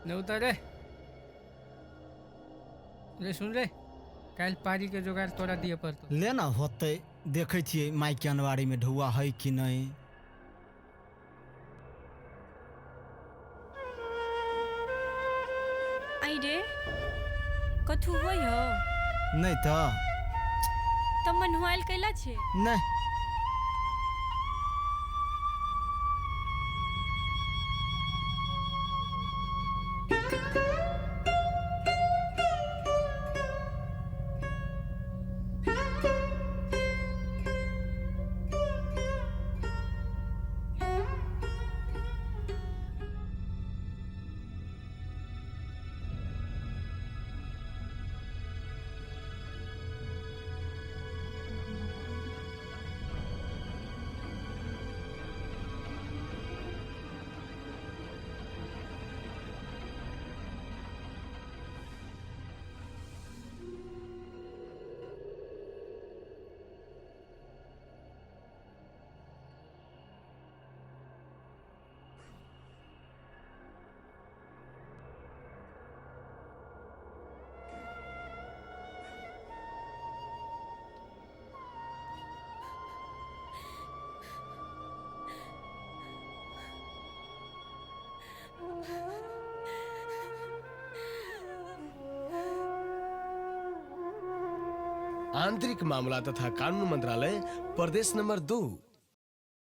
नहीं उतर रे सुन रे कल पारी के जोगाड़ तोरा दिए पड़तो लेना होते देखे छियै माई के अनवारी में ढुआ है कि नहीं। आई रे कथु होय हो नहीं तो तब मन हुआल कैला छे नहीं आंतरिक मामला तथा कानून मंत्रालय प्रदेश नंबर 2